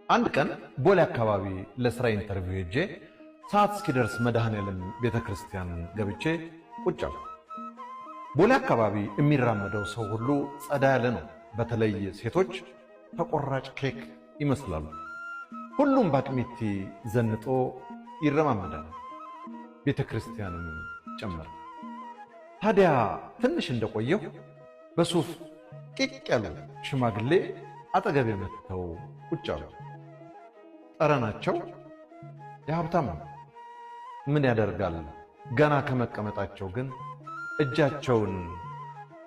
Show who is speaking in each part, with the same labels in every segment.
Speaker 1: አንድ ቀን ቦሌ አካባቢ ለስራ ኢንተርቪው ሄጄ ሰዓት እስኪደርስ መድኃኔዓለም ቤተክርስቲያን ገብቼ ቁጭ አልኩ። ቦሌ አካባቢ የሚራመደው ሰው ሁሉ ጸዳ ያለ ነው። በተለይ ሴቶች ተቆራጭ ኬክ ይመስላሉ። ሁሉም ባቅሚቲ ዘንጦ ይረማመዳል፣ ቤተክርስቲያንም ጭምር። ታዲያ ትንሽ እንደቆየሁ በሱፍ ቂቅ ያሉ ሽማግሌ አጠገቤ መጥተው ቁጭ አሉ። ጠረናቸው የሀብታም ነው። ምን ያደርጋል፣ ገና ከመቀመጣቸው ግን እጃቸውን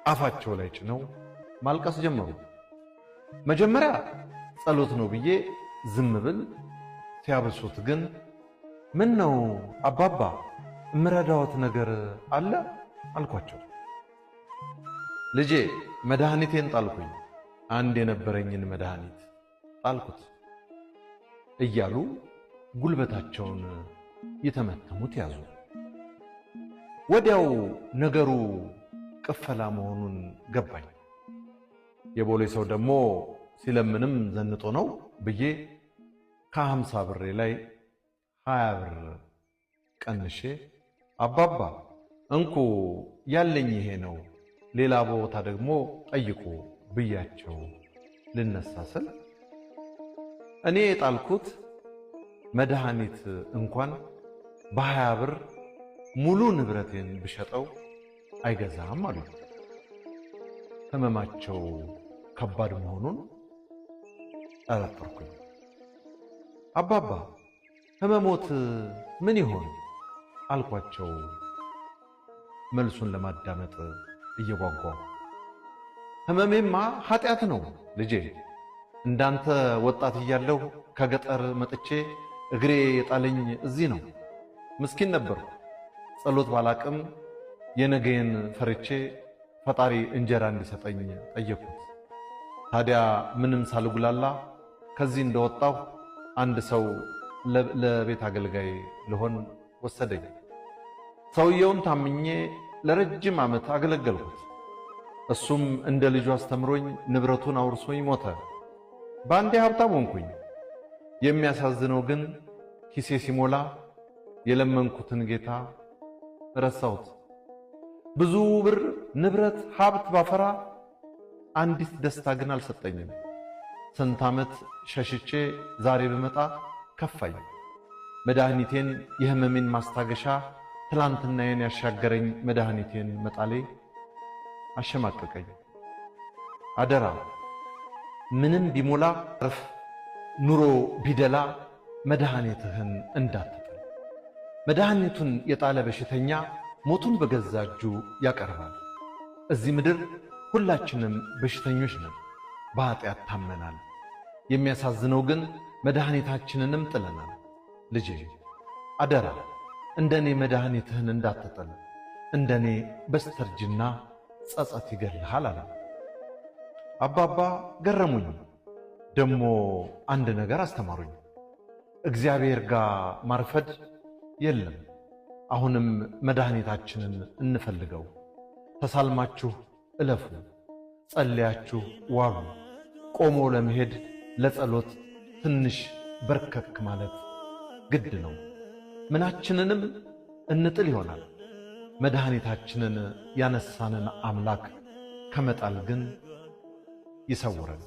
Speaker 1: አፋቸው ላይ ጭነው ማልቀስ ጀመሩ። መጀመሪያ ጸሎት ነው ብዬ ዝም ብል፣ ሲያበሱት ግን ምን ነው አባባ እምረዳዎት ነገር አለ አልኳቸው። ልጄ መድኃኒቴን ጣልኩኝ፣ አንድ የነበረኝን መድኃኒት ጣልኩት እያሉ ጉልበታቸውን የተመተሙት ያዙ። ወዲያው ነገሩ ቅፈላ መሆኑን ገባኝ። የቦሌ ሰው ደግሞ ሲለምንም ዘንጦ ነው ብዬ ከ50 ብሬ ላይ 20 ብር ቀንሼ አባባ እንኩ ያለኝ ይሄ ነው፣ ሌላ ቦታ ደግሞ ጠይቁ ብያቸው ልነሳ ስል እኔ የጣልኩት መድኃኒት እንኳን በ20 ብር ሙሉ ንብረቴን ብሸጠው አይገዛም አሉ። ህመማቸው ከባድ መሆኑን ጠረጠርኩኝ። አባባ ህመሞት ምን ይሆን አልኳቸው፣ መልሱን ለማዳመጥ እየጓጓሁ። ህመሜማ ኃጢአት ነው ልጄ። እንዳንተ ወጣት እያለሁ ከገጠር መጥቼ እግሬ የጣለኝ እዚህ ነው። ምስኪን ነበርኩ። ጸሎት ባላቅም የነገዬን ፈርቼ ፈጣሪ እንጀራ እንዲሰጠኝ ጠየቅኩት። ታዲያ ምንም ሳልጉላላ ከዚህ እንደወጣሁ አንድ ሰው ለቤት አገልጋይ ልሆን ወሰደኝ። ሰውየውን ታምኜ ለረጅም ዓመት አገለገልኩት። እሱም እንደ ልጁ አስተምሮኝ ንብረቱን አውርሶኝ ሞተ። በአንዴ ሀብታም ሆንኩኝ። የሚያሳዝነው ግን ኪሴ ሲሞላ የለመንኩትን ጌታ ረሳሁት። ብዙ ብር፣ ንብረት፣ ሀብት ባፈራ አንዲት ደስታ ግን አልሰጠኝም። ስንት ዓመት ሸሽቼ ዛሬ ብመጣ ከፋኝ። መድኃኒቴን፣ የህመሜን ማስታገሻ፣ ትላንትናዬን ያሻገረኝ መድኃኒቴን መጣሌ አሸማቀቀኝ። አደራ ምንም ቢሞላ እርፍ፣ ኑሮ ቢደላ መድኃኒትህን እንዳትጥል። መድኃኒቱን የጣለ በሽተኛ ሞቱን በገዛ እጁ ያቀርባል። እዚህ ምድር ሁላችንም በሽተኞች ነን፣ በኃጢአት ታመናል። የሚያሳዝነው ግን መድኃኒታችንንም ጥለናል። ልጄ አደራ እንደኔ መድኃኒትህን እንዳትጥል፣ እንደኔ በስተርጅና ጸጸት ይገልሃል አለ። አባባ ገረሙኝ። ደሞ አንድ ነገር አስተማሩኝ። እግዚአብሔር ጋር ማርፈድ የለም። አሁንም መድኃኒታችንን እንፈልገው። ተሳልማችሁ እለፉ፣ ጸልያችሁ ዋሉ። ቆሞ ለመሄድ ለጸሎት ትንሽ በርከክ ማለት ግድ ነው። ምናችንንም እንጥል ይሆናል። መድኃኒታችንን ያነሳንን አምላክ ከመጣል ግን ይሰውረን።